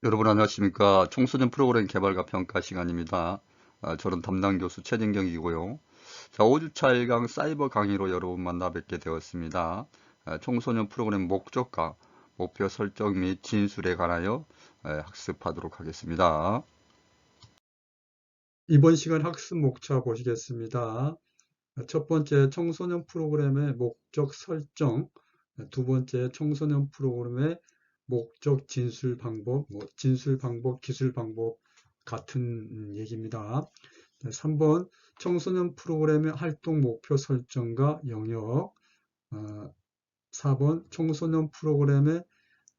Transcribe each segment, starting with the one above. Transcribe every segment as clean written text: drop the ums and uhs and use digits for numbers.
여러분 안녕하십니까. 청소년 프로그램 개발과 평가 시간입니다. 저는 담당 교수 최진경이고요. 자, 5주차 1강 사이버 강의로 여러분 만나 뵙게 되었습니다. 청소년 프로그램 목적과 목표 설정 및 진술에 관하여 학습하도록 하겠습니다. 이번 시간 학습 목차 보시겠습니다. 첫 번째 청소년 프로그램의 목적 설정, 두 번째 청소년 프로그램의 목적 진술 방법, 진술 방법, 기술 방법 같은 얘기입니다. 3번 청소년 프로그램의 활동 목표 설정과 영역, 4번 청소년 프로그램의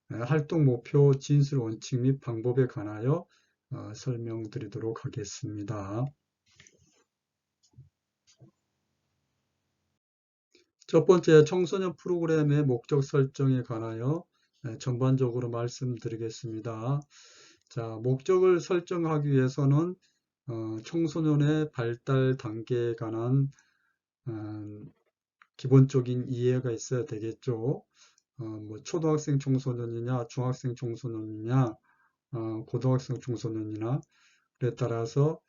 활동 목표 진술 원칙 및 방법에 관하여 설명드리도록 하겠습니다. 첫 번째 청소년 프로그램의 목적 설정에 관하여 전반적으로 말씀드리겠습니다. 자, 목적을 설정하기 위해서는 청소년의 발달 단계에 관한 기본적인 이해가 있어야 되겠죠. 초등학생 청소년이냐, 중학생 청소년이냐, 고등학생 청소년이나 그에 따라서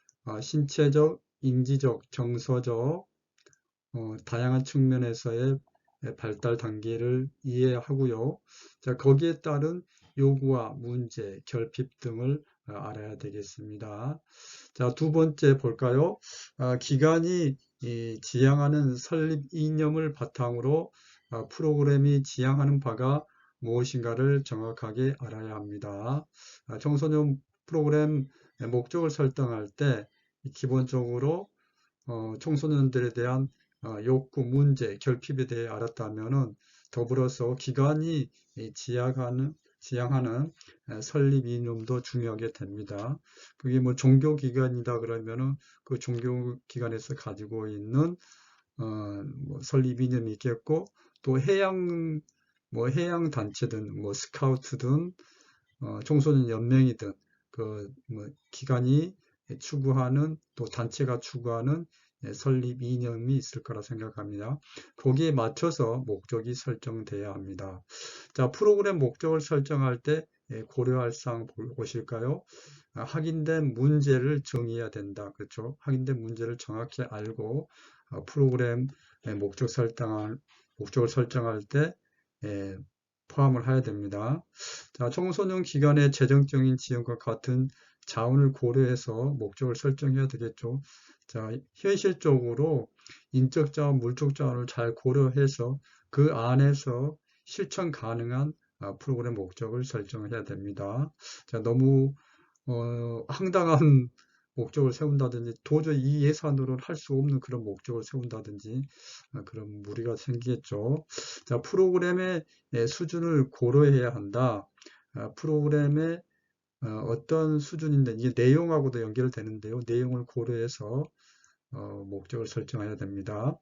신체적, 인지적, 정서적 다양한 측면에서의 발달 단계를 이해하고요. 자, 거기에 따른 요구와 문제, 결핍 등을 알아야 되겠습니다. 자, 두 번째 볼까요? 기관이 지향하는 설립 이념을 바탕으로 프로그램이 지향하는 바가 무엇인가를 정확하게 알아야 합니다. 청소년 프로그램 목적을 설정할 때 기본적으로 청소년들에 대한 욕구, 문제, 결핍에 대해 알았다면은 더불어서 기관이 지향하는 설립 이념도 중요하게 됩니다. 그게 뭐 종교기관이다 그러면은 그 종교기관에서 가지고 있는 뭐 설립 이념이 있겠고 또 해양 단체든 뭐 스카우트든 청소년 연맹이든 뭐 기관이 추구하는 또 단체가 추구하는 설립 이념이 있을 거라 생각합니다. 거기에 맞춰서 목적이 설정돼야 합니다. 자, 프로그램 목적을 설정할 때 고려할 사항 보실까요? 확인된 문제를 정의해야 된다. 그렇죠? 확인된 문제를 정확히 알고 프로그램 목적을 설정할 때 포함을 해야 됩니다. 자, 청소년 기관의 재정적인 지원과 같은 자원을 고려해서 목적을 설정해야 되겠죠. 자, 현실적으로 인적 자원, 물적 자원을 잘 고려해서 그 안에서 실천 가능한 프로그램 목적을 설정해야 됩니다. 자, 너무 황당한 목적을 세운다든지 도저히 이 예산으로는 할 수 없는 그런 목적을 세운다든지 그런 무리가 생기겠죠. 자, 프로그램의 수준을 고려해야 한다. 프로그램의 어떤 수준인데 이게 내용하고도 연결되는데요. 내용을 고려해서 목적을 설정해야 됩니다.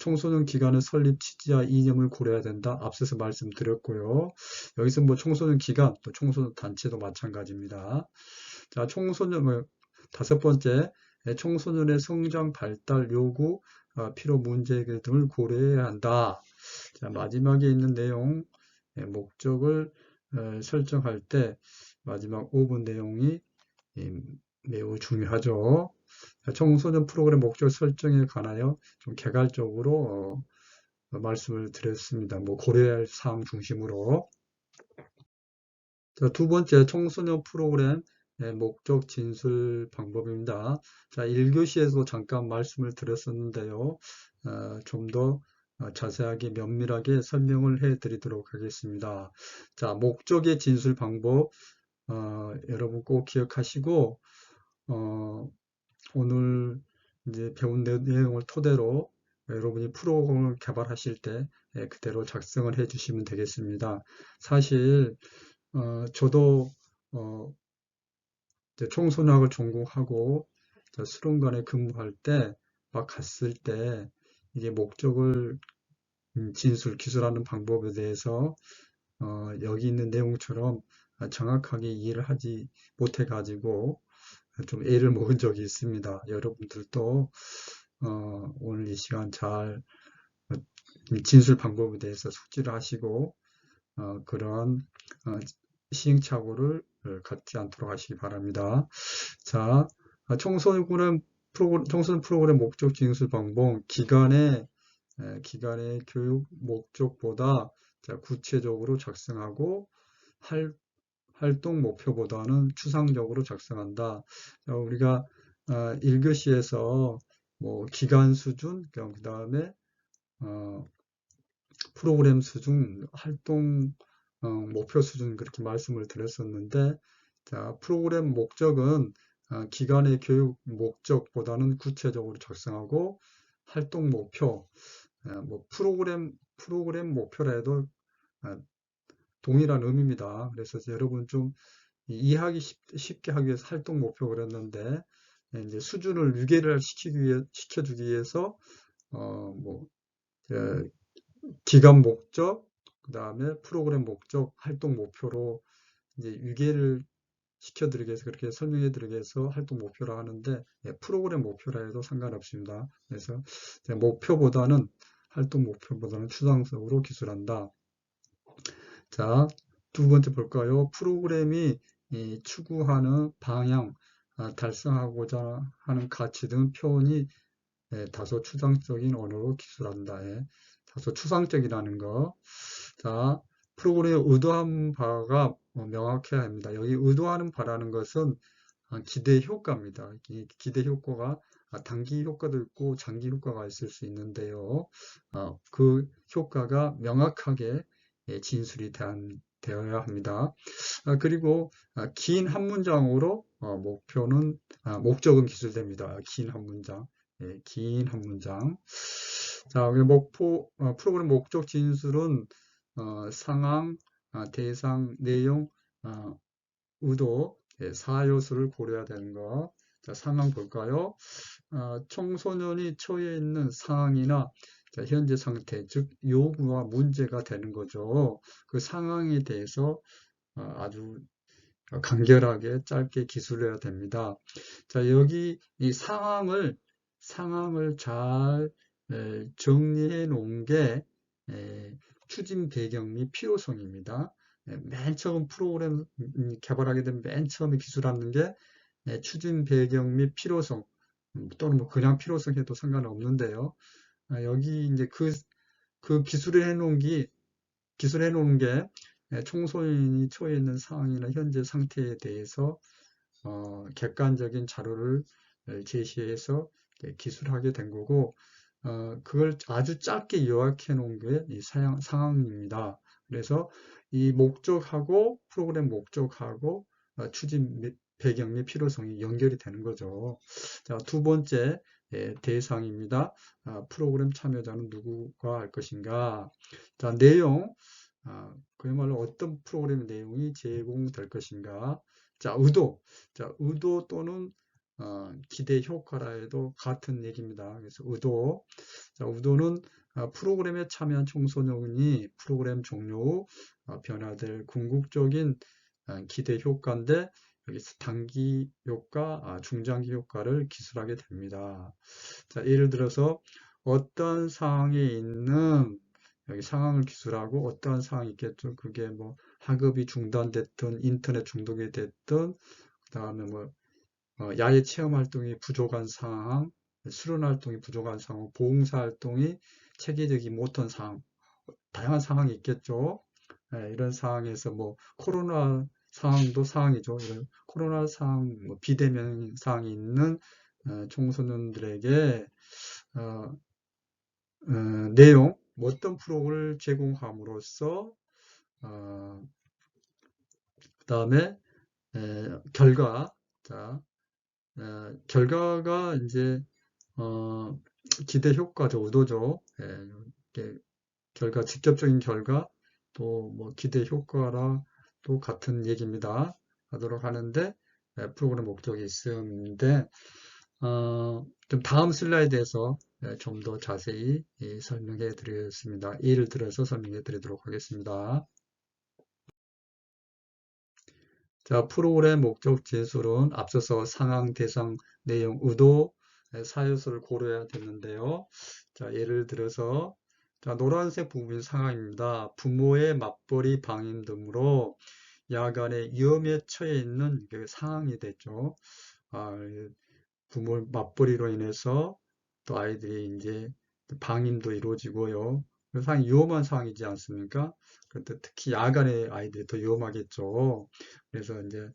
청소년 기관의 설립 취지와 이념을 고려해야 된다. 앞서서 말씀드렸고요. 여기서 뭐 청소년 기관, 또 청소년 단체도 마찬가지입니다. 자, 다섯 번째, 청소년의 성장 발달 요구, 필요 문제 등을 고려해야 한다. 자, 마지막에 있는 내용, 목적을 설정할 때 마지막 5분 내용이 매우 중요하죠. 청소년 프로그램 목적 설정에 관하여 좀 개괄적으로 말씀을 드렸습니다. 뭐 고려할 사항 중심으로. 자, 두 번째 청소년 프로그램 목적 진술 방법입니다. 자, 1교시에서 잠깐 말씀을 드렸었는데요. 좀 더 자세하게 면밀하게 설명을 해 드리도록 하겠습니다. 자, 목적의 진술 방법 여러분 꼭 기억하시고 오늘 이제 배운 내용을 토대로 여러분이 프로그램을 개발하실 때 그대로 작성을 해 주시면 되겠습니다. 사실 저도 이제 청소년학을 전공하고 수련관에 근무할 때 막 갔을 때 이게 목적을 기술하는 방법에 대해서 여기 있는 내용처럼 정확하게 이해를 하지 못해 가지고 좀 애를 먹은 적이 있습니다. 여러분들도 오늘 이 시간 잘 진술 방법에 대해서 숙지를 하시고 그런 시행착오를 갖지 않도록 하시기 바랍니다. 자, 청소년 프로그램 목적 진술 방법, 기간의 교육 목적보다 구체적으로 작성하고 활동 목표보다는 추상적으로 작성한다. 우리가 1교시에서 뭐 기간 수준, 그 다음에 프로그램 수준, 활동 목표 수준 그렇게 말씀을 드렸었는데, 자, 프로그램 목적은 기간의 교육 목적보다는 구체적으로 작성하고 활동 목표, 뭐 프로그램 목표라 해도 동일한 의미입니다. 그래서 여러분 좀 이해하기 쉽게 하기 위해서 활동 목표 그랬는데, 이제 수준을 유계를 시켜주기 위해서 뭐 기간 목적, 그 다음에 프로그램 목적, 활동 목표로 이제 유계를 시켜드리기 위해서 그렇게 설명해드리기 위해서 활동 목표라 하는데, 프로그램 목표라 해도 상관없습니다. 그래서 활동 목표보다는 추상적으로 기술한다. 자, 두 번째 볼까요? 프로그램이 추구하는 방향, 달성하고자 하는 가치 등 표현이 다소 추상적인 언어로 기술한다. 다소 추상적이라는 거. 자, 프로그램의 의도한 바가 명확해야 합니다. 여기 의도하는 바라는 것은 기대 효과입니다. 이 기대 효과가 단기 효과도 있고 장기 효과가 있을 수 있는데요. 그 효과가 명확하게 진술이 되어야 합니다. 그리고 긴 한 문장으로 목적은 기술됩니다. 긴 한 문장. 긴 한 문장. 자, 프로그램 목적 진술은 상황, 대상, 내용, 의도, 4요소를 고려해야 되는 거. 자, 상황 볼까요? 청소년이 처해 있는 상황이나 현재 상태, 즉 요구와 문제가 되는 거죠. 그 상황에 대해서 아주 간결하게 짧게 기술해야 됩니다. 자, 여기 이 상황을 잘 정리해 놓은 게 추진 배경 및 필요성입니다. 맨 처음 프로그램 개발하게 되면 맨 처음에 기술하는 게 추진 배경 및 필요성, 또는 뭐 그냥 필요성 해도 상관없는데요. 여기 이제 그 기술해 놓은 게 청소년이 처해 있는 상황이나 현재 상태에 대해서 객관적인 자료를 제시해서 기술하게 된 거고, 그걸 아주 짧게 요약해 놓은 게 이 상황입니다. 그래서 이 목적하고 프로그램 목적하고 추진 배경 및 필요성이 연결이 되는 거죠. 자, 두 번째 대상입니다. 프로그램 참여자는 누구가 할 것인가? 자, 내용, 그야말로 어떤 프로그램 내용이 제공될 것인가? 자, 의도 또는 기대 효과라 해도 같은 얘기입니다. 그래서 의도는 프로그램에 참여한 청소년이 프로그램 종료 후 변화될 궁극적인 기대 효과인데, 여기서 단기 효과, 중장기 효과를 기술하게 됩니다. 자, 예를 들어서 어떤 상황에 있는 여기 상황을 기술하고 어떠한 상황이 있겠죠. 그게 뭐 학업이 중단됐든 인터넷 중독이 됐든 그 다음에 뭐 야외 체험 활동이 부족한 상황, 수련 활동이 부족한 상황, 봉사 활동이 체계적이 못한 상황, 다양한 상황이 있겠죠. 이런 상황에서 뭐 코로나 상황도 상황이죠. 이런 코로나 상황, 뭐 비대면 상황이 있는 청소년들에게 내용, 어떤 프로그램을 제공함으로써 그 다음에 결과, 자, 결과가 이제 기대 효과죠, 의도죠. 직접적인 결과, 또 뭐 기대 효과라 또 같은 얘기입니다. 하도록 하는데 프로그램 목적이 있는데 좀 다음 슬라이드에서 좀 더 자세히 설명해 드리겠습니다. 예를 들어서 설명해 드리도록 하겠습니다. 자, 프로그램 목적 진술은 앞서서 상황, 대상, 내용, 의도, 4요소를 고려해야 되는데요. 자, 예를 들어서 자, 노란색 부분이 상황입니다. 부모의 맞벌이 방임 등으로 야간에 위험에 처해 있는 그 상황이 됐죠. 아, 부모 맞벌이로 인해서 또 아이들이 이제 방임도 이루어지고요. 상당히 위험한 상황이지 않습니까? 그런데 특히 야간에 아이들이 더 위험하겠죠. 그래서 이제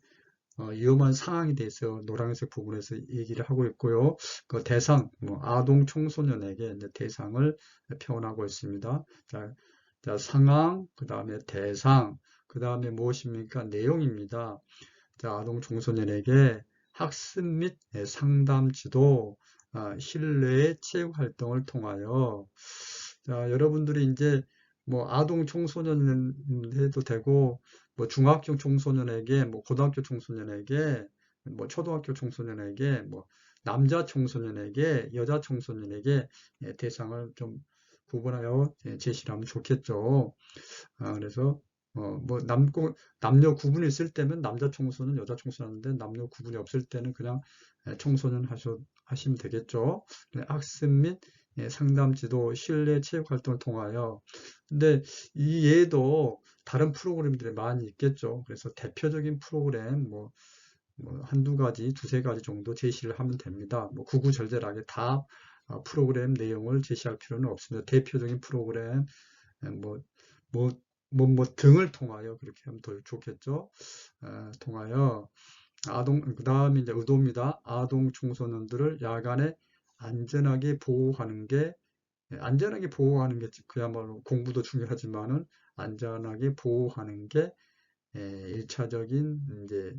위험한 상황에 대해서 노란색 부분에서 얘기를 하고 있고요. 그 대상, 뭐 아동 청소년에게 이제 대상을 표현하고 있습니다. 자, 상황, 그 다음에 대상, 그 다음에 무엇입니까? 내용입니다. 자, 아동 청소년에게 학습 및 상담 지도, 실내 체육 활동을 통하여, 자, 여러분들이 이제 뭐 아동 청소년 해도 되고, 뭐 중학교 청소년에게, 뭐 고등학교 청소년에게, 뭐 초등학교 청소년에게, 뭐 남자 청소년에게, 여자 청소년에게 대상을 좀 구분하여 제시를 하면 좋겠죠. 그래서 뭐 남녀 구분이 있을 때면 남자 청소년, 여자 청소년 하는데 남녀 구분이 없을 때는 그냥 청소년 하시면 되겠죠. 네, 학습 및 상담 지도, 실내 체육 활동을 통하여. 근데 이 외에도 다른 프로그램들이 많이 있겠죠. 그래서 대표적인 프로그램 뭐 한두 가지, 두세 가지 정도 제시를 하면 됩니다. 뭐 구구절절하게 다 프로그램 내용을 제시할 필요는 없습니다. 대표적인 프로그램, 뭐, 뭐, 뭐 등을 통하여 그렇게 하면 더 좋겠죠. 통하여 그 다음에 이제 의도입니다. 아동 청소년들을 야간에 안전하게 보호하는 게, 안전하게 보호하는 게 그야말로 공부도 중요하지만은 안전하게 보호하는 게 1차적인 이제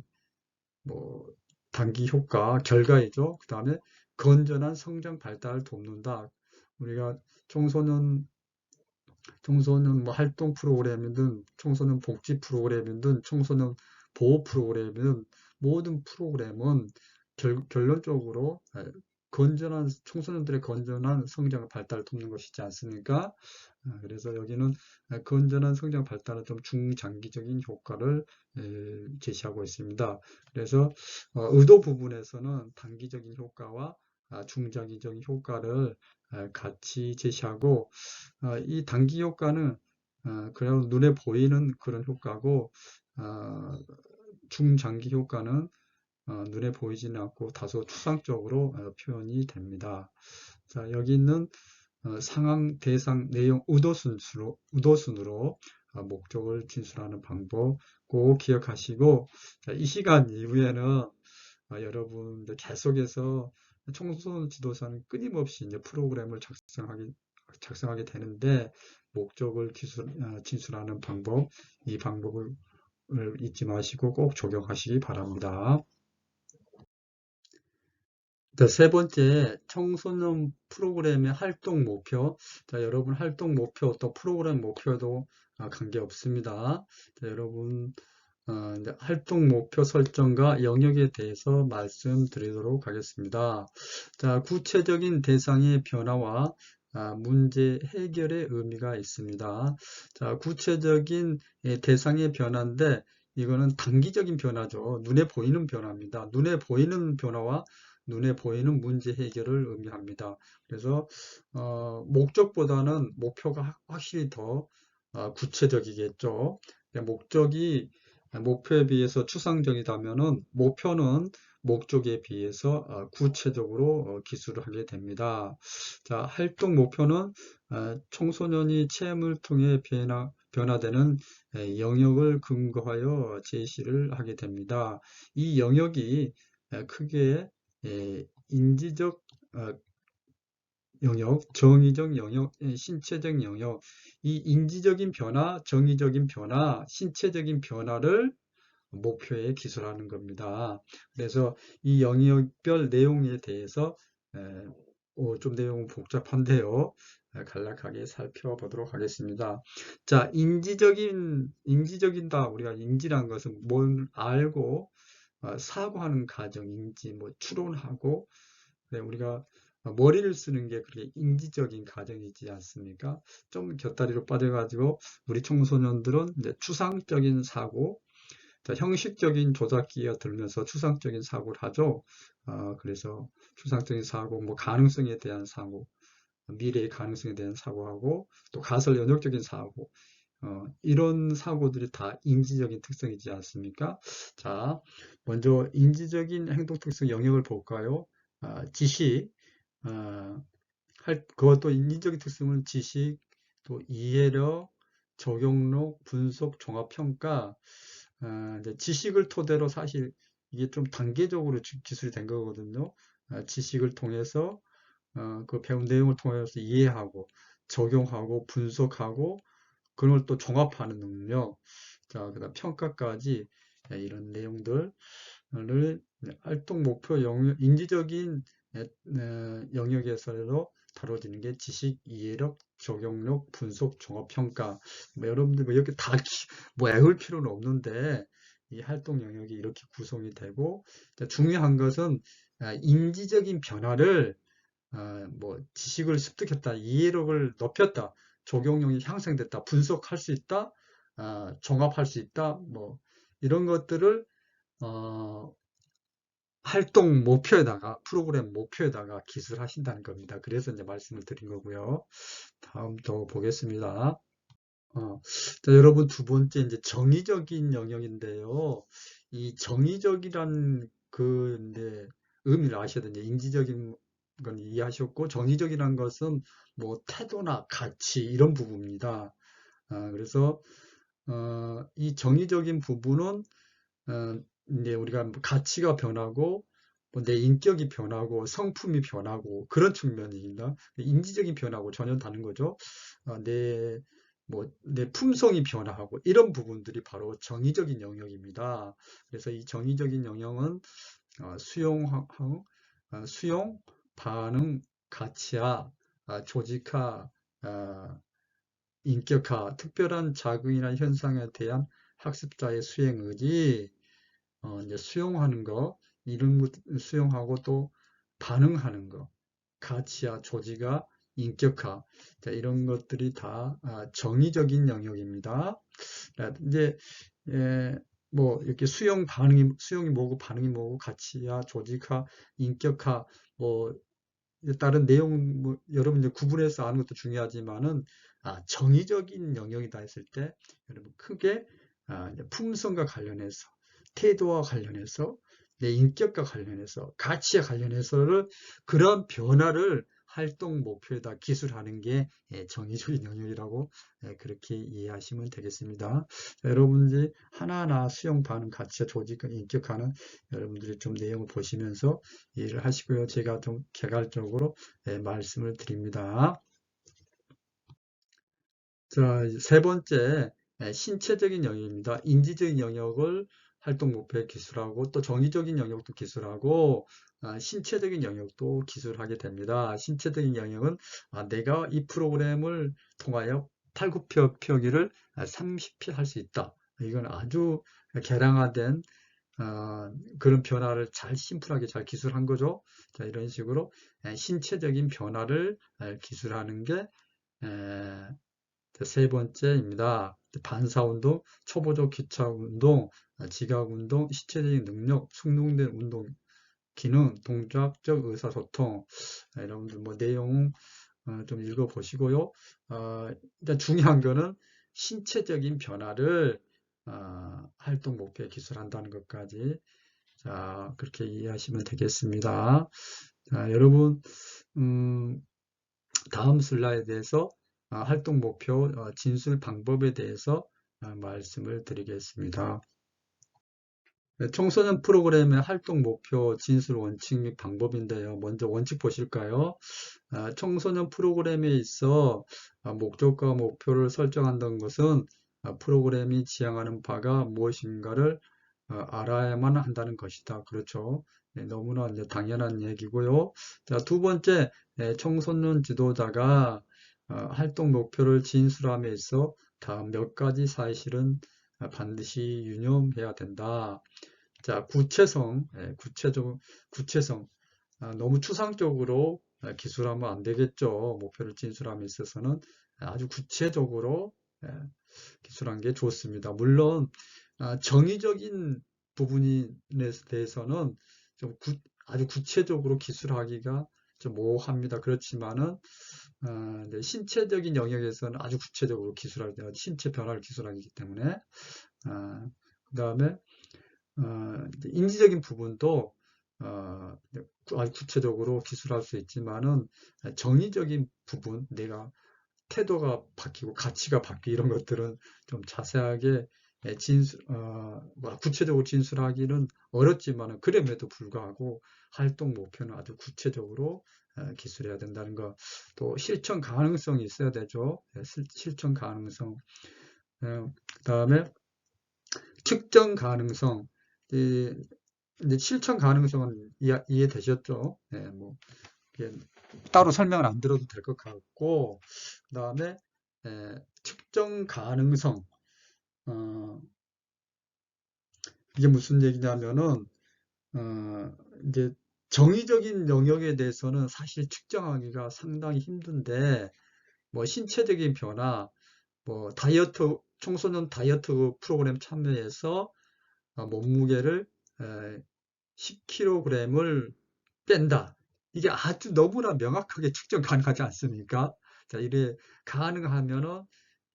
뭐 단기 효과 결과이죠. 그 다음에 건전한 성장 발달을 돕는다. 우리가 청소년 뭐 활동 프로그램이든 청소년 복지 프로그램이든 청소년 보호 프로그램이든 모든 프로그램은 결론적으로 건전한 청소년들의 건전한 성장 발달을 돕는 것이지 않습니까? 그래서 여기는 건전한 성장 발달은 좀 중장기적인 효과를 제시하고 있습니다. 그래서 의도 부분에서는 단기적인 효과와 중장기적인 효과를 같이 제시하고 이 단기 효과는 그냥 눈에 보이는 그런 효과고 중장기 효과는 눈에 보이지는 않고 다소 추상적으로 표현이 됩니다. 자, 여기 있는 상황, 대상, 내용, 의도순으로 목적을 진술하는 방법 꼭 기억하시고 자, 이 시간 이후에는 여러분들 계속해서 청소년 지도사는 끊임없이 이제 프로그램을 작성하게 되는데 목적을 진술하는 방법, 이 방법을 잊지 마시고 꼭 적용하시기 바랍니다. 자, 세 번째, 청소년 프로그램의 활동 목표. 자, 여러분 활동 목표 또 프로그램 목표도 관계없습니다. 자, 여러분 이제 활동 목표 설정과 영역에 대해서 말씀드리도록 하겠습니다. 자, 구체적인 대상의 변화와 문제 해결의 의미가 있습니다. 자, 구체적인 대상의 변화인데 이거는 단기적인 변화죠. 눈에 보이는 변화입니다. 눈에 보이는 변화와 눈에 보이는 문제 해결을 의미합니다. 그래서 목적보다는 목표가 확실히 더 구체적이겠죠. 목표에 비해서 추상적이다면은 목표는 목적에 비해서 구체적으로 기술을 하게 됩니다. 자, 활동 목표는 청소년이 체험을 통해 변화되는 영역을 근거하여 제시를 하게 됩니다. 이 영역이 크게 인지적 영역, 정의적 영역, 신체적 영역, 이 인지적인 변화, 정의적인 변화, 신체적인 변화를 목표에 기술하는 겁니다. 그래서 이 영역별 내용에 대해서 좀 내용은 복잡한데요. 간략하게 살펴보도록 하겠습니다. 자, 인지적이다. 우리가 인지란 것은 뭘 알고 사고하는 과정, 인지, 뭐 추론하고, 우리가 머리를 쓰는 게 그렇게 인지적인 과정이지 않습니까? 좀 곁다리로 빠져가지고 우리 청소년들은 이제 추상적인 사고, 형식적인 조작기가 들면서 추상적인 사고를 하죠. 그래서 추상적인 사고, 뭐 가능성에 대한 사고, 미래의 가능성에 대한 사고하고 또 가설 연역적인 사고, 이런 사고들이 다 인지적인 특성이지 않습니까? 자, 먼저 인지적인 행동 특성 영역을 볼까요? 지식, 그것도 인지적인 특성은 지식, 또 이해력, 적용력, 분석, 종합평가, 이제 지식을 토대로 사실 이게 좀 단계적으로 기술이 된 거거든요. 지식을 통해서 그 배운 내용을 통해서 이해하고 적용하고 분석하고 그걸 또 종합하는 능력, 자, 그다음 평가까지 이런 내용들을 활동 목표 영역, 인지적인 영역에서도 다뤄지는 게 지식, 이해력, 적용력, 분석, 종합 평가. 뭐 여러분들 뭐 이렇게 다 뭐 외울 필요는 없는데 이 활동 영역이 이렇게 구성이 되고 중요한 것은 인지적인 변화를 뭐 지식을 습득했다, 이해력을 높였다, 적용력이 향상됐다, 분석할 수 있다, 종합할 수 있다, 뭐 이런 것들을 어, 활동 목표에다가 프로그램 목표에다가 기술하신다는 겁니다. 그래서 이제 말씀을 드린 거고요. 다음 또 보겠습니다. 자, 여러분 두 번째 이제 정의적인 영역인데요. 이 정의적이란 그 이제 의미를 아셔야 돼요. 인지적인 건 이해하셨고 정의적이란 것은 뭐 태도나 가치 이런 부분입니다. 그래서 이 정의적인 부분은 이제 우리가 뭐 가치가 변하고 뭐내 인격이 변하고 성품이 변하고 그런 측면입니다. 인지적인 변화하고 전혀 다른 거죠. 내 품성이 변화하고 이런 부분들이 바로 정의적인 영역입니다. 그래서 이 정의적인 영역은 수용, 반응, 가치화, 조직화, 인격화, 특별한 자극이나 현상에 대한 학습자의 수행 의지, 이제 수용하는 거, 이런 것 수용하고 또 반응하는 거, 가치와 조지가 인격화, 자, 이런 것들이 다 정의적인 영역입니다. 이제 뭐 이렇게 수용이 뭐고 반응이 뭐고 가치와 조직화, 인격화, 뭐 다른 내용 뭐 여러분 이제 구분해서 아는 것도 중요하지만은 정의적인 영역이다 했을 때 여러분 크게 품성과 관련해서 태도와 관련해서 내 인격과 관련해서 가치와 관련해서를 그런 변화를 활동 목표에다 기술하는 게 정의적인 영역이라고 그렇게 이해하시면 되겠습니다. 자, 여러분들이 하나하나 수용, 반응, 가치와 조직과 인격하는 여러분들이 좀 내용을 보시면서 이해를 하시고요. 제가 좀 개괄적으로 말씀을 드립니다. 자, 세 번째, 신체적인 영역입니다. 인지적인 영역을 활동 목표에 기술하고 또 정의적인 영역도 기술하고 신체적인 영역도 기술하게 됩니다. 신체적인 영역은 내가 이 프로그램을 통하여 팔굽혀펴기를 30회 할 수 있다. 이건 아주 개량화된 그런 변화를 잘 심플하게 잘 기술한 거죠. 자, 이런 식으로 신체적인 변화를 기술하는 게 세 번째입니다. 반사운동, 초보적 기차운동, 지각운동, 신체적인 능력, 숙련된 운동 기능, 동작적 의사소통. 여러분들 뭐 내용 좀 읽어보시고요. 일단 중요한 거는 신체적인 변화를 활동 목표에 기술한다는 것까지 자 그렇게 이해하시면 되겠습니다. 자, 여러분 다음 슬라이드에서 활동 목표 진술 방법에 대해서 말씀을 드리겠습니다. 네, 청소년 프로그램의 활동 목표 진술 원칙 및 방법인데요. 먼저 원칙 보실까요? 청소년 프로그램에 있어 목적과 목표를 설정한다는 것은 프로그램이 지향하는 바가 무엇인가를 알아야만 한다는 것이다. 그렇죠. 네, 너무나 이제 당연한 얘기고요. 자, 두 번째, 청소년 지도자가 활동 목표를 진술함에 있어 다음 몇 가지 사실은 반드시 유념해야 된다. 자, 구체성. 너무 추상적으로 기술하면 안 되겠죠. 목표를 진술함에 있어서는 아주 구체적으로 기술한 게 좋습니다. 물론 정의적인 부분에 대해서는 좀 아주 구체적으로 기술하기가 좀 모호합니다. 그렇지만은 이제 신체적인 영역에서는 아주 구체적으로 신체 변화를 기술하기 때문에, 그 다음에 이제 인지적인 부분도 아주 구체적으로 기술할 수 있지만은 정의적인 부분, 내가 태도가 바뀌고 가치가 바뀌고 이런 것들은 좀 자세하게 구체적으로 진술하기는 어렵지만은 그럼에도 불구하고 활동 목표는 아주 구체적으로 기술해야 된다는 거. 또 실천 가능성이 있어야 되죠. 실천 가능성. 그다음에 측정 가능성. 이제 실천 가능성은 이해되셨죠? 네, 뭐 따로 설명을 안 들어도 될 것 같고, 그 다음에 측정 가능성. 이게 무슨 얘기냐면은 이제 정의적인 영역에 대해서는 사실 측정하기가 상당히 힘든데, 뭐 신체적인 변화, 뭐 청소년 다이어트 프로그램 참여해서 몸무게를 10kg을 뺀다. 이게 아주 너무나 명확하게 측정 가능하지 않습니까? 자, 이래 가능하면은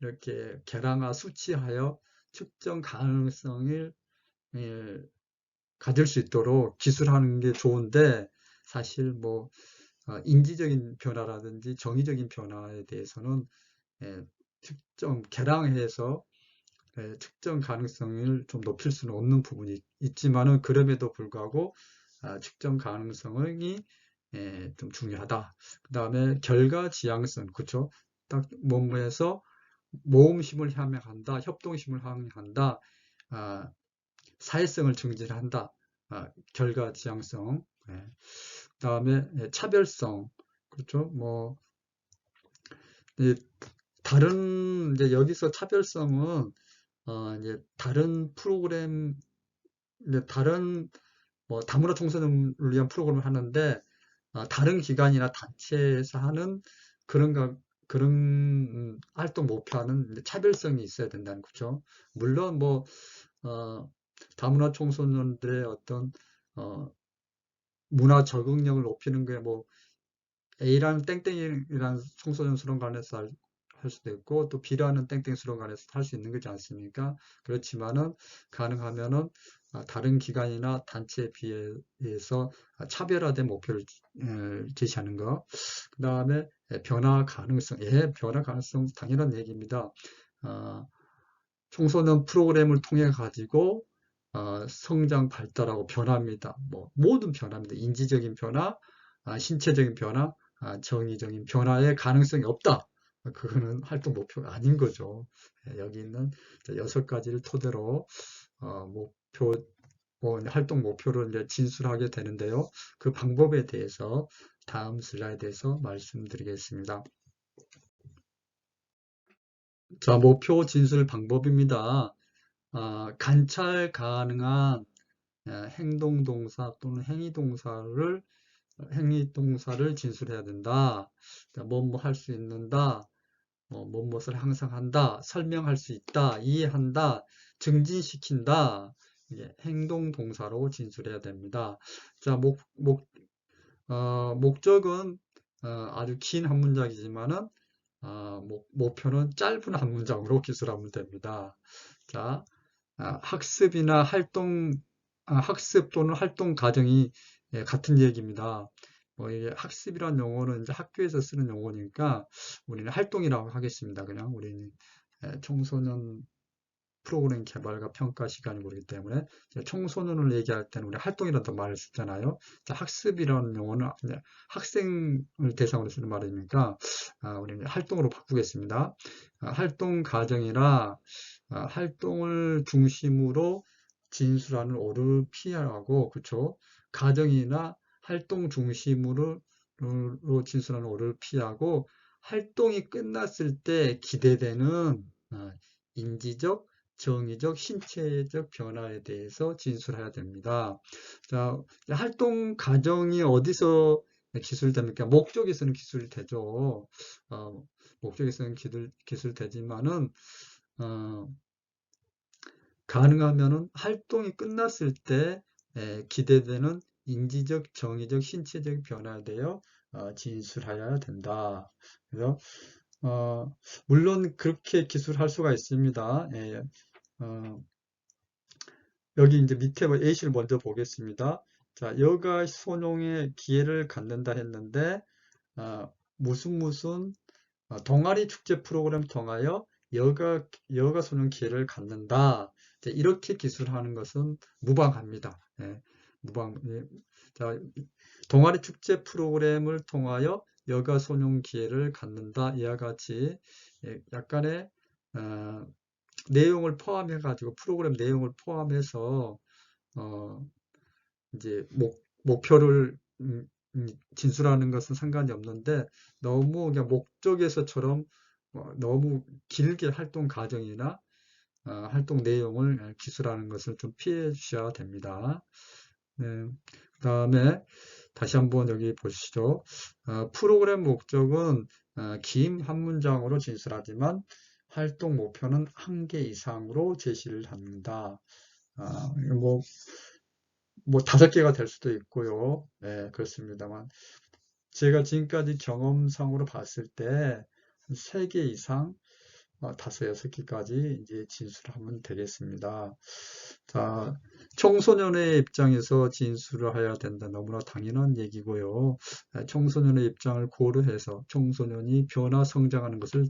이렇게 계량화 수치하여 측정 가능성을 예, 가질 수 있도록 기술하는 게 좋은데, 사실 뭐 인지적인 변화라든지 정의적인 변화에 대해서는 계량해서 측정 가능성을 좀 높일 수는 없는 부분이 있지만은, 그럼에도 불구하고 측정 가능성이 좀 중요하다. 그 다음에 결과 지향성, 그렇죠? 딱 몸에서 모음심을 함양한다, 협동심을 함양한다, 사회성을 증진한다, 결과 지향성. 그 다음에 차별성, 그렇죠? 뭐 이제 여기서 차별성은 이제 다른 프로그램, 이제 다른 뭐 다문화 청소년을 위한 프로그램을 하는데 다른 기관이나 단체에서 하는 그런 활동 목표와는 차별성이 있어야 된다는 거죠. 물론 뭐 다문화 청소년들의 어떤 문화 적응력을 높이는 게 뭐 A라는 땡땡이라는 청소년 수련관에서 할 수도 있고, 또 B라는 땡땡 수련관에서 할 수 있는 거지 않습니까? 그렇지만은 가능하면은 다른 기관이나 단체에 비해서 차별화된 목표를 제시하는 거. 그 다음에 변화 가능성. 변화 가능성 당연한 얘기입니다. 청소년 프로그램을 통해 가지고 성장 발달하고 변화입니다. 뭐 모든 변화입니다. 인지적인 변화, 신체적인 변화, 정의적인 변화의 가능성이 없다. 그거는 활동 목표가 아닌 거죠. 여기 있는 6가지를 토대로 활동 목표를 이제 진술하게 되는데요. 그 방법에 대해서 다음 슬라이드에서 말씀드리겠습니다. 자, 목표 진술 방법입니다. 관찰 가능한 행동 동사 또는 행위 동사를 진술해야 된다. 뭐뭐 할 수 있는다. 무엇을 항상 한다. 설명할 수 있다. 이해한다. 증진시킨다. 행동 동사로 진술해야 됩니다. 자, 목적은 아주 긴 한 문장이지만은 목표는 짧은 한 문장으로 기술하면 됩니다. 자, 학습 또는 활동 과정이 같은 얘기입니다. 이게 학습이란 용어는 이제 학교에서 쓰는 용어니까 우리는 활동이라고 하겠습니다. 그냥 우리는 청소년 프로그램 개발과 평가 시간이 그렇기 때문에 청소년을 얘기할 때는 우리 활동이라는 말을 쓰잖아요. 학습이라는 용어는 학생을 대상으로 쓰는 말이니까 우리는 활동으로 바꾸겠습니다. 활동 과정이나 활동을 중심으로 진술하는 오를 피하고, 그쵸? 가정이나 활동 중심으로 진술하는 오를 피하고, 활동이 끝났을 때 기대되는 인지적, 정의적, 신체적 변화에 대해서 진술해야 됩니다. 자, 활동 과정이 어디서 기술됩니까? 목적에서는 기술되죠. 목적에서는 기술되지만은 가능하면은 활동이 끝났을 때 기대되는 인지적, 정의적, 신체적 변화에 대해 진술하여야 된다. 그래서 물론 그렇게 기술할 수가 있습니다. 예, 어, 여기 이제 밑에 A씨를 먼저 보겠습니다. 자, 여가 소농의 기회를 갖는다 했는데 무슨 동아리 축제 프로그램 통하여 여가 소년 기회를 갖는다. 이렇게 기술하는 것은 무방합니다. 예, 예. 자, 동아리 축제 프로그램을 통하여 여가 소년 기회를 갖는다. 이와 같이 약간의 내용을 포함해 가지고 프로그램 내용을 포함해서 이제 목표를 진술하는 것은 상관이 없는데 너무 그냥 목적에서처럼 너무 길게 활동 과정이나 활동 내용을 기술하는 것을 좀 피해 주셔야 됩니다. 네. 그 다음에 다시 한번 여기 보시죠. 프로그램 목적은 긴 한 문장으로 진술하지만 활동 목표는 한 개 이상으로 제시를 합니다. 뭐 5개가 될 수도 있고요. 네, 그렇습니다만 제가 지금까지 경험상으로 봤을 때 3개 이상 5, 6개까지 이제 진술하면 되겠습니다. 자, 청소년의 입장에서 진술을 해야 된다. 너무나 당연한 얘기고요. 청소년의 입장을 고려해서 청소년이 변화 성장하는 것을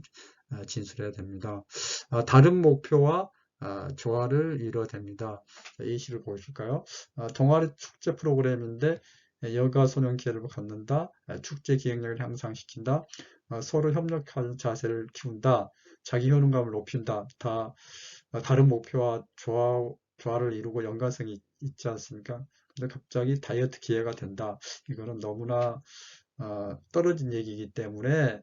진술해야 됩니다. 다른 목표와 조화를 이뤄야 됩니다. 예시를 보실까요? 동아리 축제 프로그램인데 여가 소년 기회를 갖는다. 축제 기획력을 향상시킨다. 서로 협력하는 자세를 키운다. 자기 효능감을 높인다. 다른 목표와 조화를 이루고 연관성이 있지 않습니까? 근데 갑자기 다이어트 기회가 된다. 이거는 너무나 떨어진 얘기이기 때문에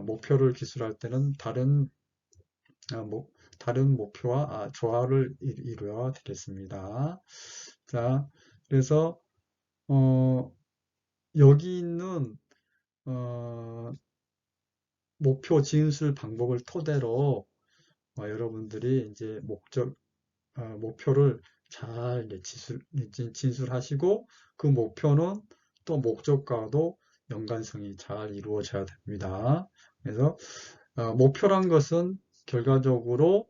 목표를 기술할 때는 다른 목표와 조화를 이루어야 되겠습니다. 자, 그래서 여기 있는 목표 진술 방법을 토대로 여러분들이 이제 목표를 잘 진술하시고 그 목표는 또 목적과도 연관성이 잘 이루어져야 됩니다. 그래서 목표란 것은 결과적으로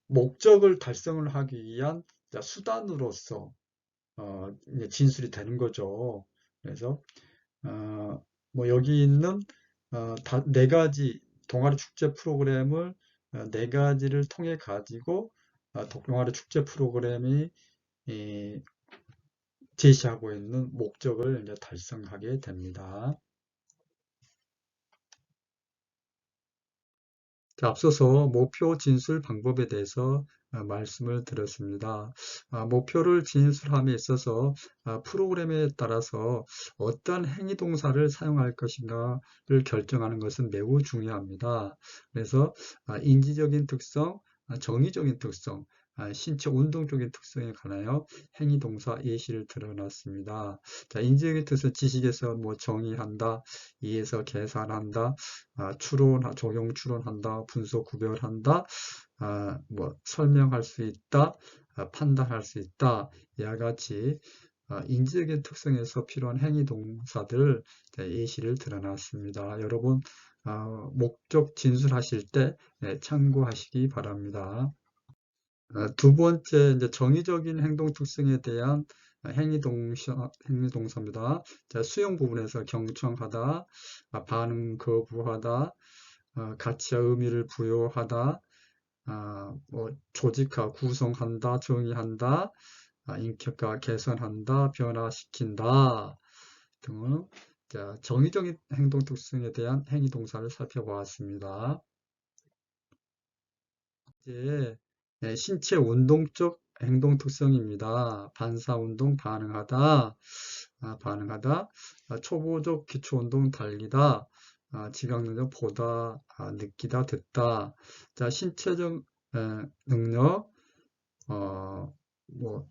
목적을 달성을 하기 위한 수단으로서 진술이 되는 거죠. 그래서 뭐 여기 있는 4가지 동아리 축제 프로그램을 4가지를 통해 가지고 동아리 축제 프로그램이 제시하고 있는 목적을 이제 달성하게 됩니다. 자, 앞서서 목표 진술 방법에 대해서 말씀을 드렸습니다. 목표를 진술함에 있어서 프로그램에 따라서 어떤 행위 동사를 사용할 것인가를 결정하는 것은 매우 중요합니다. 그래서 인지적인 특성, 정의적인 특성, 신체 운동적인 특성에 관하여 행위 동사 예시를 드러놨습니다. 자, 인지적인 특성 지식에서 뭐 정의한다, 이해서 계산한다, 적용 추론한다, 분석 구별한다, 뭐 설명할 수 있다, 판단할 수 있다. 이와 같이 인지적인 특성에서 필요한 행위 동사들 예시를 드러놨습니다. 여러분 목적 진술하실 때 참고하시기 바랍니다. 두 번째 이제 정의적인 행동 특성에 대한 행위 동사입니다. 자, 수용 부분에서 경청하다, 반응 거부하다, 가치와 의미를 부여하다, 뭐 조직화, 구성한다, 정의한다, 인격화, 개선한다, 변화시킨다 등은 정의적인 행동 특성에 대한 행위 동사를 살펴보았습니다. 이제 신체 운동적 행동 특성입니다. 반사운동 반응하다, 초보적 기초운동 달리다, 지각능력 보다, 느끼다, 듣다. 자, 신체적 능력, 뭐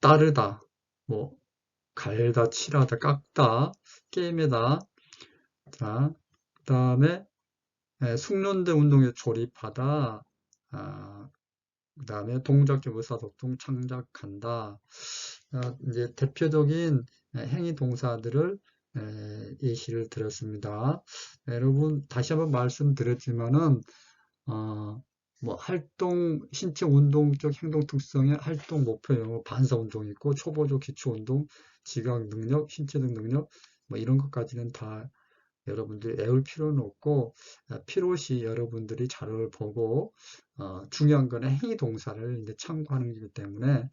따르다, 뭐 갈다, 칠하다, 깎다, 게임에다. 자, 그 다음에 숙련된 운동에 조립하다, 그 다음에 동작적 의사소통 창작한다. 이제 대표적인 행위 동사들을 예시를 들었습니다. 여러분 다시 한번 말씀드렸지만은 뭐 활동 신체 운동적 행동 특성의 활동 목표요 반사 운동이 있고 초보적 기초 운동, 지각 능력, 신체적 능력 뭐 이런 것까지는 다 여러분들이 외울 필요는 없고 필요시 여러분들이 자료를 보고 중요한 거는 행위 동사를 이제 참고하는 거기 때문에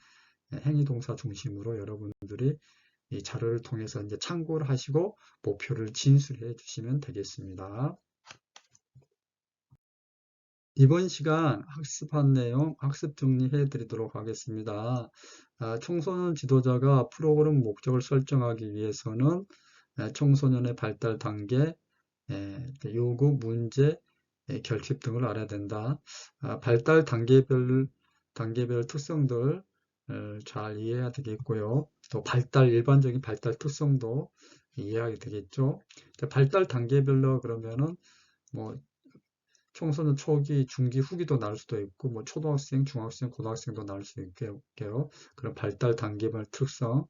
행위 동사 중심으로 여러분들이 이 자료를 통해서 이제 참고를 하시고 목표를 진술해 주시면 되겠습니다. 이번 시간 학습한 내용 학습 정리해 드리도록 하겠습니다. 청소년 지도자가 프로그램 목적을 설정하기 위해서는 청소년의 발달 단계, 요구, 문제, 결핍 등을 알아야 된다. 발달 단계별 특성들 잘 이해해야 되겠고요. 또 일반적인 발달 특성도 이해하게 되겠죠. 발달 단계별로 그러면은 뭐 청소년 초기, 중기, 후기도 나올 수도 있고, 뭐 초등학생, 중학생, 고등학생도 나올 수 있게요. 그런 발달 단계별 특성.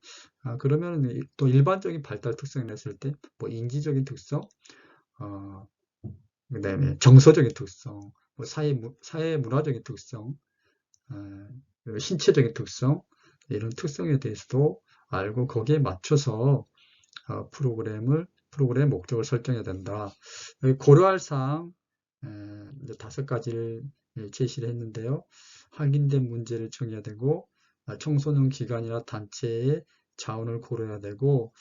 그러면 또 일반적인 발달 특성을 냈을 때, 뭐 인지적인 특성, 그다음에 정서적인 특성, 뭐 사회 문화적인 특성, 그리고 신체적인 특성, 이런 특성에 대해서도 알고 거기에 맞춰서 프로그램 목적을 설정해야 된다. 고려할 사항 이제 5가지를 제시를 했는데요. 확인된 문제를 정해야 되고 청소년 기관이나 단체의 자원을 고려해야 되고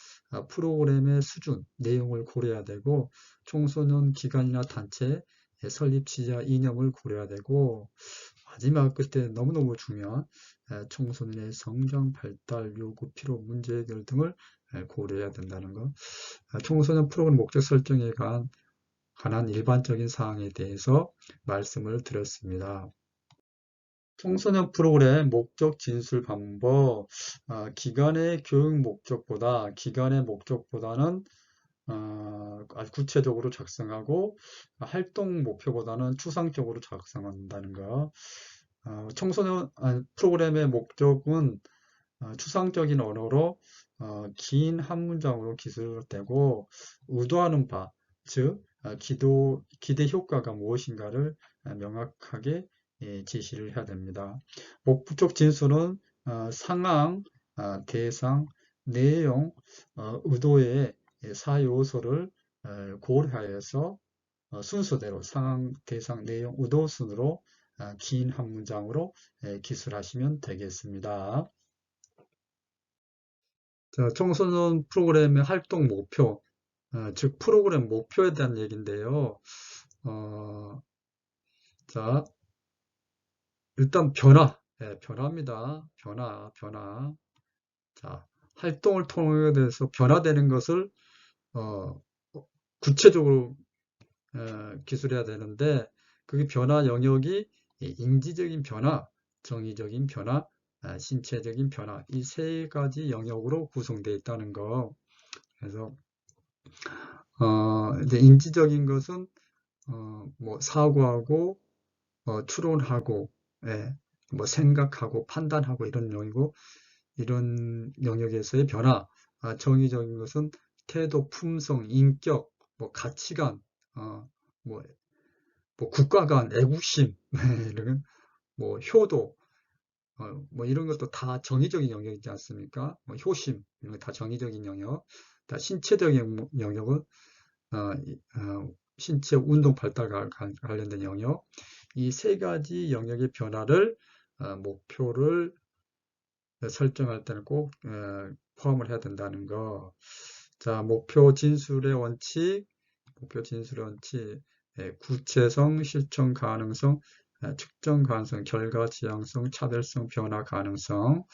프로그램의 수준, 내용을 고려해야 되고 청소년 기관이나 단체의 설립 취지와 이념을 고려해야 되고 마지막 끝에 너무너무 중요한 청소년의 성장, 발달, 요구, 필요, 문제 해결 등을 고려해야 된다는 것. 청소년 프로그램 목적 설정에 관한 일반적인 사항에 대해서 말씀을 드렸습니다. 청소년 프로그램 목적 진술 방법, 기관의 목적보다는 아주 구체적으로 작성하고 활동 목표보다는 추상적으로 작성한다는 거. 청소년 프로그램의 목적은 추상적인 언어로 긴 한 문장으로 기술되고 의도하는 바, 즉 기대 효과가 무엇인가를 명확하게 제시를 해야 됩니다. 목적 진술은 상황, 대상, 내용, 의도의 4요소를 고려하여서 순서대로 상황, 대상, 내용, 의도 순으로 긴 한 문장으로 기술하시면 되겠습니다. 자, 청소년 프로그램의 활동 목표, 즉 프로그램 목표에 대한 얘기인데요. 자, 일단 변화입니다. 변화. 자, 활동을 통해서 변화되는 것을 구체적으로 기술해야 되는데 그게 변화 영역이 인지적인 변화, 정의적인 변화, 신체적인 변화 이 3가지 영역으로 구성되어 있다는 거. 그래서 이제 인지적인 것은 뭐 사고하고 추론하고 뭐 생각하고 판단하고 이런 영역이고 이런 영역에서의 변화. 정의적인 것은 태도, 품성, 인격, 뭐 가치관, 뭐 국가 간 애국심, 이런 뭐 효도, 뭐 이런 것도 다 정의적인 영역이지 않습니까? 뭐 효심 이런 거 다 정의적인 영역. 다 신체적인 영역은 신체 운동 발달과 관련된 영역. 이 3가지 영역의 변화를 목표를 설정할 때는 꼭 포함을 해야 된다는 거. 자, 목표 진술의 원칙, 구체성, 실천 가능성, 측정 가능성, 결과 지향성, 차별성, 변화 가능성.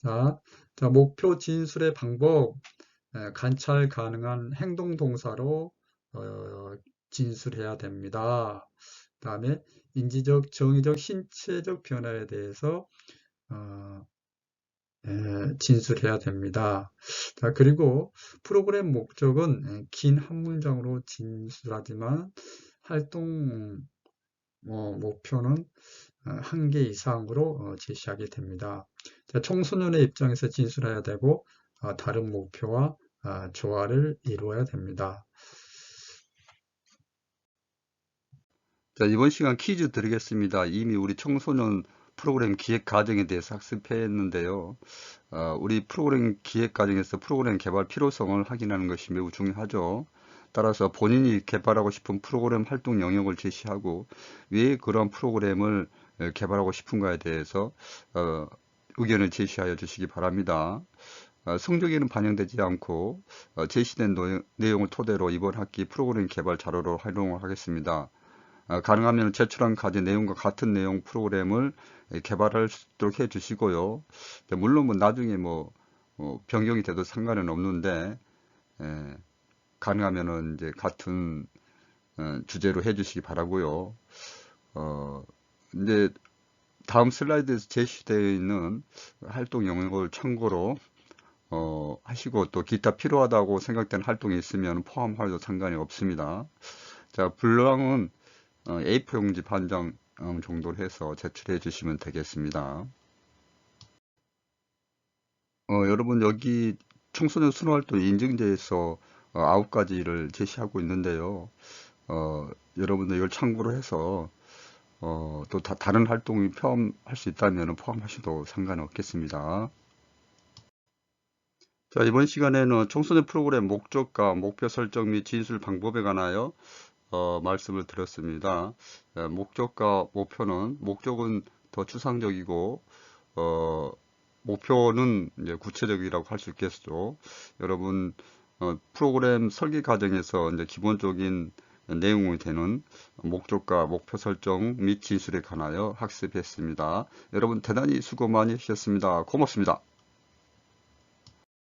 자, 목표 진술의 방법, 관찰 가능한 행동 동사로 진술해야 됩니다. 다음에 인지적, 정의적, 신체적 변화에 대해서 진술해야 됩니다. 자, 그리고 프로그램 목적은 긴 한 문장으로 진술하지만 활동 목표는 한 개 이상으로 제시하게 됩니다. 자, 청소년의 입장에서 진술해야 되고 다른 목표와 조화를 이루어야 됩니다. 자, 이번 시간 퀴즈 드리겠습니다. 이미 우리 청소년 프로그램 기획 과정에 대해서 학습했는데요. 우리 프로그램 기획 과정에서 프로그램 개발 필요성을 확인하는 것이 매우 중요하죠. 따라서 본인이 개발하고 싶은 프로그램 활동 영역을 제시하고 왜 그런 프로그램을 개발하고 싶은가에 대해서 의견을 제시하여 주시기 바랍니다. 성적에는 반영되지 않고 제시된 내용을 토대로 이번 학기 프로그램 개발 자료로 활용을 하겠습니다. 가능하면 제출한 과제 내용과 같은 내용 프로그램을 개발할 수 있도록 해 주시고요. 물론 뭐 나중에 변경이 돼도 상관은 없는데 가능하면은 이제 같은 주제로 해 주시기 바라고요. 이제 다음 슬라이드에서 제시되어 있는 활동 영역을 참고로 하시고 또 기타 필요하다고 생각되는 활동이 있으면 포함하여도 상관이 없습니다. 자, 분량은 A4 용지 반장 정도로 해서 제출해 주시면 되겠습니다. 여러분 여기 청소년 순환활동 인증제에서 9가지를 제시하고 있는데요. 여러분들 이걸 참고로 해서 또 다른 활동이 포함할 수 있다면 포함하셔도 상관없겠습니다. 자, 이번 시간에는 청소년 프로그램 목적과 목표 설정 및 진술 방법에 관하여 말씀을 드렸습니다. 목적과 목표는 목적은 더 추상적이고 목표는 이제 구체적이라고 할 수 있겠죠. 여러분 프로그램 설계 과정에서 이제 기본적인 내용이 되는 목적과 목표 설정 및 진술에 관하여 학습했습니다. 여러분 대단히 수고 많이 하셨습니다. 고맙습니다.